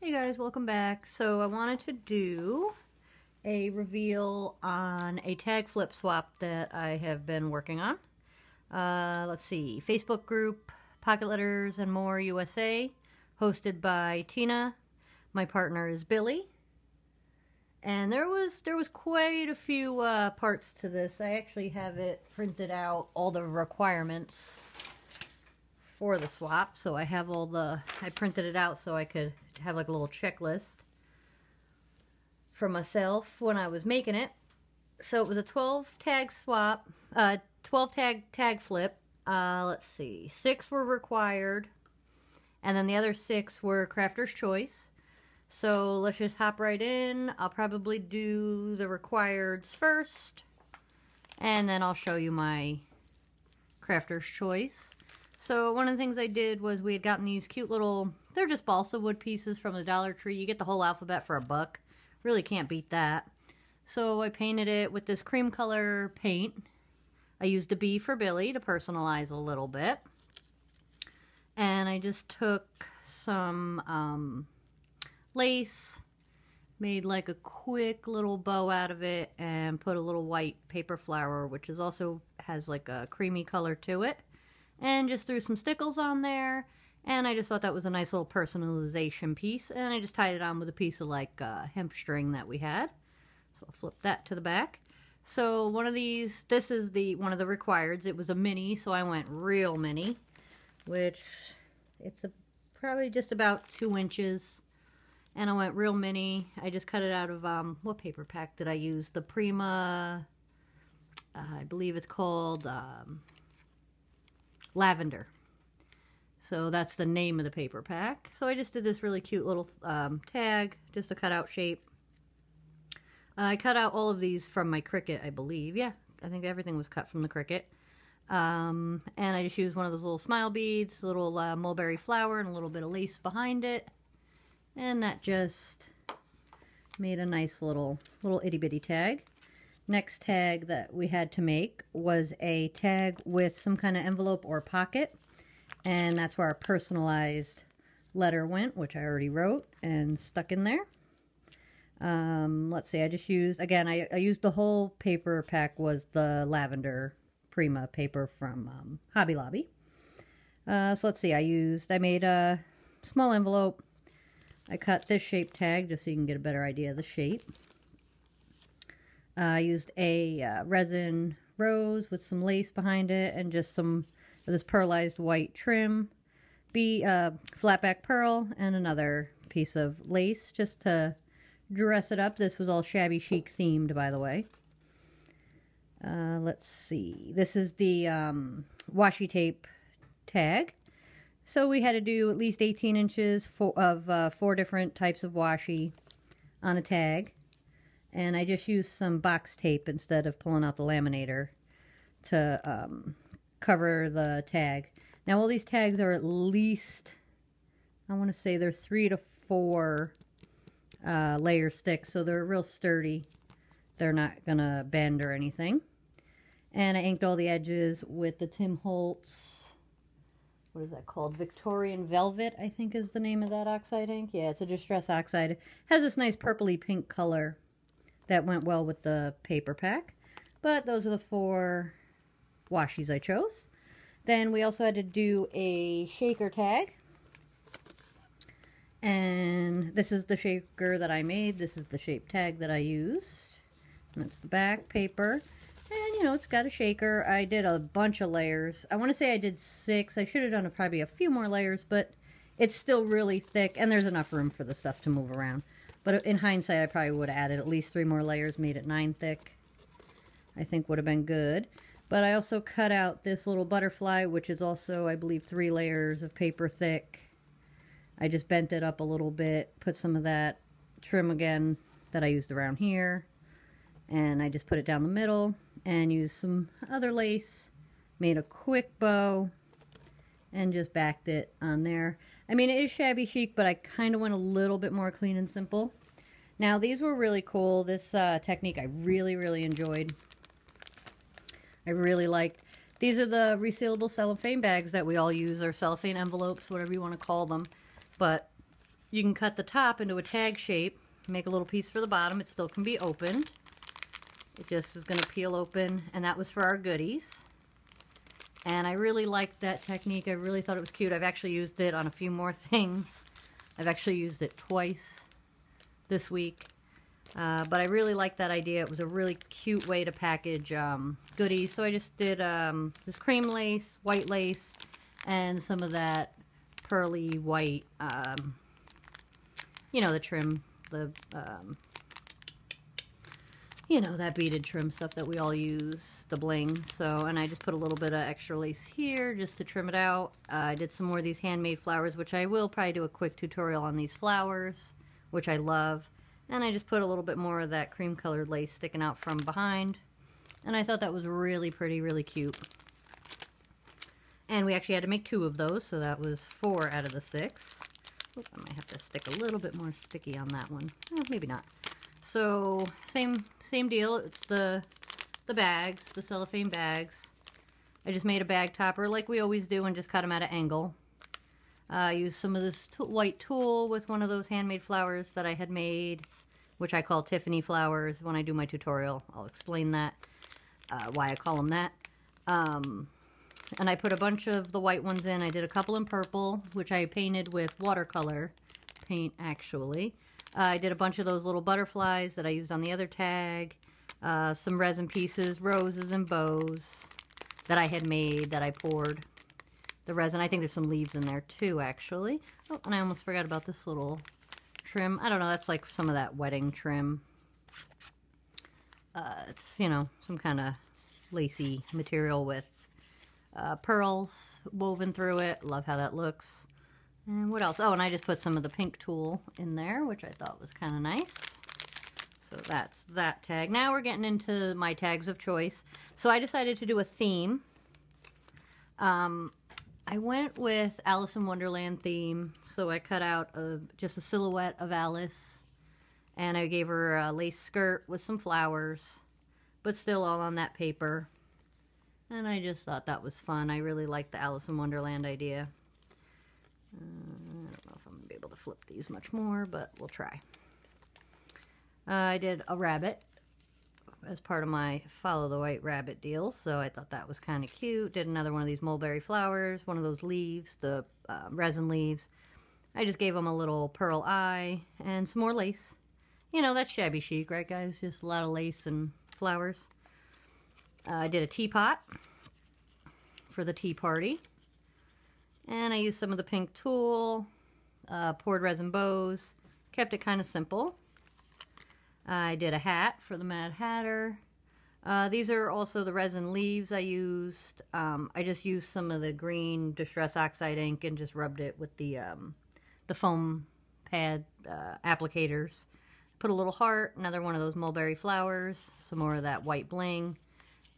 Hey guys, welcome back. So I wanted to do a reveal on a tag flip swap that I have been working on. Let's see, Facebook group, Pocket Letters and More USA, hosted by Tina. My partner is Billy. And there was quite a few parts to this. I actually have it printed out, all the requirements for the swap. So I have I printed it out so I could have like a little checklist for myself when I was making it. So it was a 12 tag swap, 12 tag flip. Let's see, 6 were required, and then the other 6 were crafter's choice. So let's just hop right in. I'll probably do the requireds first, and then I'll show you my crafter's choice. So one of the things I did was we had gotten these cute little, they're just balsa wood pieces from the Dollar Tree. You get the whole alphabet for $1. Really can't beat that. So I painted it with this cream color paint. I used a B for Billy to personalize a little bit. And I just took some lace, made like a quick little bow out of it, and put a little white paper flower, which is also has like a creamy color to it. And just threw some stickles on there, and I just thought that was a nice little personalization piece, and I just tied it on with a piece of like hemp string that we had. So I'll flip that to the back. So one of these, this is one of the requireds. It was a mini, so I went real mini, which it's probably just about 2 inches, and I went real mini. I just cut it out of, what paper pack did I use? The Prima, I believe it's called, Lavender. So that's the name of the paper pack. So I just did this really cute little tag, just a cutout shape. I cut out all of these from my Cricut, I believe. Yeah, I think everything was cut from the Cricut. And I just used one of those little smile beads, a little mulberry flower, and a little bit of lace behind it. And that just made a nice little itty bitty tag. Next tag that we had to make was a tag with some kind of envelope or pocket, and that's where our personalized letter went, which I already wrote and stuck in there. Let's see, I just used, again, I used the whole paper pack, was the Lavender Prima paper from Hobby Lobby. So let's see, I made a small envelope. I cut this shape tag just so you can get a better idea of the shape. I used a resin rose with some lace behind it and just some of this pearlized white trim, flat back pearl, and another piece of lace just to dress it up. This was all Shabby Chic themed, by the way. Let's see. This is the washi tape tag. So we had to do at least 18 inches of 4 different types of washi on a tag. And I just used some box tape instead of pulling out the laminator to cover the tag. Now all these tags are at least, I want to say they're 3 to 4 layer sticks, so they're real sturdy. They're not going to bend or anything. And I inked all the edges with the Tim Holtz, what is that called? Victorian Velvet, I think is the name of that oxide ink. Yeah, it's a Distress Oxide. It has this nice purpley pink color that went well with the paper pack. But those are the 4 washies I chose. Then we also had to do a shaker tag. And this is the shaker that I made. This is the shape tag that I used. And that's the back paper. And, you know, it's got a shaker. I did a bunch of layers. I want to say I did 6. I should have done probably a few more layers, but it's still really thick. And there's enough room for the stuff to move around. But in hindsight, I probably would have added at least 3 more layers, made it 9 thick. I think would have been good. But I also cut out this little butterfly, which is also, I believe, 3 layers of paper thick. I just bent it up a little bit, put some of that trim again that I used around here. And I just put it down the middle and used some other lace. Made a quick bow and just backed it on there. I mean, it is Shabby Chic, but I kind of went a little bit more clean and simple. Now, these were really cool. This technique I really, really enjoyed. I really liked. These are the resealable cellophane bags that we all use, or cellophane envelopes, whatever you want to call them. But You can cut the top into a tag shape, make a little piece for the bottom. It still can be opened. It just is going to peel open, and that was for our goodies. And I really liked that technique. I really thought it was cute. I've actually used it on a few more things. I've actually used it twice this week. But I really liked that idea. It was a really cute way to package goodies. So I just did this cream lace, white lace, and some of that pearly white, you know, the trim, you know, that beaded trim stuff that we all use, the bling. So, and I just put a little bit of extra lace here just to trim it out. I did some more of these handmade flowers, which I will probably do a quick tutorial on these flowers, which I love. And I just put a little bit more of that cream colored lace sticking out from behind. And I thought that was really pretty, really cute. And we actually had to make 2 of those, so that was 4 out of the 6. Oop, I might have to stick a little bit more sticky on that one. Maybe not. So, same deal. It's the bags, the cellophane bags. I just made a bag topper like we always do and just cut them at an angle. I used some of this white tulle with one of those handmade flowers that I had made, which I call Tiffany flowers. When I do my tutorial, I'll explain that, why I call them that. And I put a bunch of the white ones in. I did a couple in purple, which I painted with watercolor paint, actually. I did a bunch of those little butterflies that I used on the other tag. Some resin pieces, roses and bows that I had made that I poured the resin. I think there's some leaves in there too, actually. Oh, and I almost forgot about this little trim. I don't know, that's like some of that wedding trim. It's, you know, some kind of lacy material with pearls woven through it. Love how that looks. And what else? Oh, and I just put some of the pink tulle in there, which I thought was kind of nice. So that's that tag. Now we're getting into my tags of choice. So I decided to do a theme. I went with Alice in Wonderland theme. So I cut out just a silhouette of Alice. And I gave her a lace skirt with some flowers. But still all on that paper. And I just thought that was fun. I really liked the Alice in Wonderland idea. I don't know if I'm going to be able to flip these much more, but we'll try. I did a rabbit as part of my Follow the White Rabbit deal, so I thought that was kind of cute. Did another one of these mulberry flowers, one of those leaves, the resin leaves. I just gave them a little pearl eye and some more lace. You know, that's shabby chic, right guys? Just a lot of lace and flowers. I did a teapot for the tea party. And I used some of the pink tulle, poured resin bows, kept it kind of simple. I did a hat for the Mad Hatter. These are also the resin leaves I used. I just used some of the green Distress Oxide ink and just rubbed it with the foam pad applicators. Put a little heart, another one of those mulberry flowers, some more of that white bling,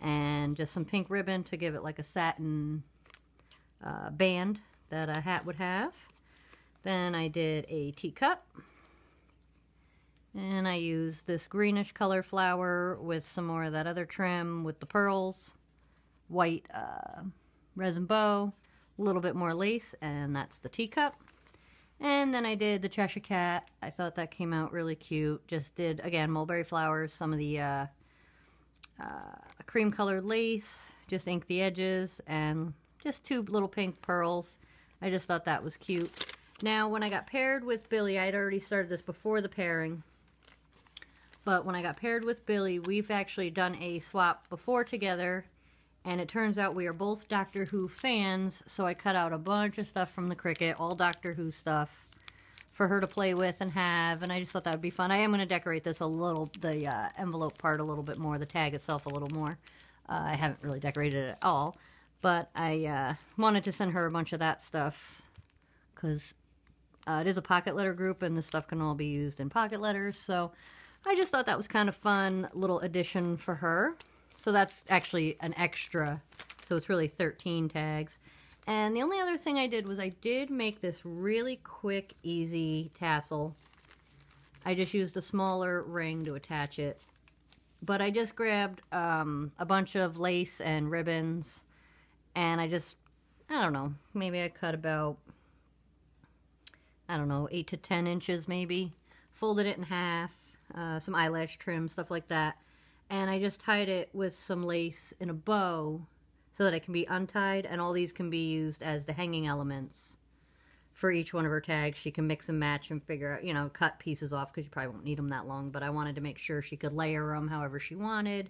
and just some pink ribbon to give it like a satin band that a hat would have. Then I did a teacup, and I used this greenish color flower with some more of that other trim with the pearls, white resin bow, a little bit more lace, and that's the teacup. And then I did the Cheshire Cat. I thought that came out really cute. Just did, again, mulberry flowers, some of the cream colored lace, just inked the edges, and just 2 little pink pearls. I just thought that was cute. Now, when I got paired with Billy, I had already started this before the pairing. But when I got paired with Billy, we've actually done a swap before together. And it turns out we are both Doctor Who fans. So I cut out a bunch of stuff from the Cricut, all Doctor Who stuff, for her to play with and have. And I just thought that would be fun. I am going to decorate this a little, the envelope part a little bit more, the tag itself a little more. I haven't really decorated it at all. But I wanted to send her a bunch of that stuff because it is a pocket letter group and this stuff can all be used in pocket letters. So I just thought that was kind of fun little addition for her. So that's actually an extra. So it's really 13 tags. And the only other thing I did was I did make this really quick, easy tassel. I just used a smaller ring to attach it. But I just grabbed a bunch of lace and ribbons. And I don't know, maybe I cut about I don't know, 8 to 10 inches maybe. Folded it in half, some eyelash trim, stuff like that. And I just tied it with some lace in a bow so that it can be untied, and all these can be used as the hanging elements for each one of her tags. She can mix and match and figure out, you know, cut pieces off because you probably won't need them that long, but I wanted to make sure she could layer them however she wanted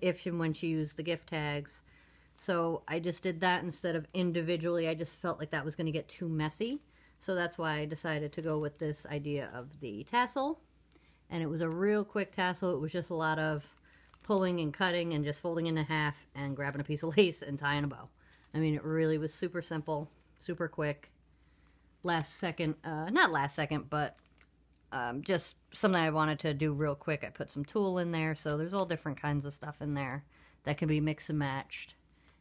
if and when she used the gift tags. So I just did that instead of individually. I just felt like that was going to get too messy. So that's why I decided to go with this idea of the tassel. And it was a real quick tassel. It was just a lot of pulling and cutting and just folding in half and grabbing a piece of lace and tying a bow. I mean, it really was super simple, super quick. Last second, not last second, but just something I wanted to do real quick. I put some tulle in there, so there's all different kinds of stuff in there that can be mixed and matched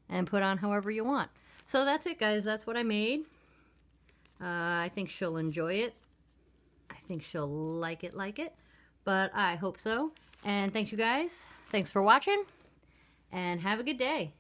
and put on however you want. So that's it, guys. That's what I made. I think she'll enjoy it. I think she'll like it, but I hope so. And thanks, you guys. Thanks for watching, and have a good day.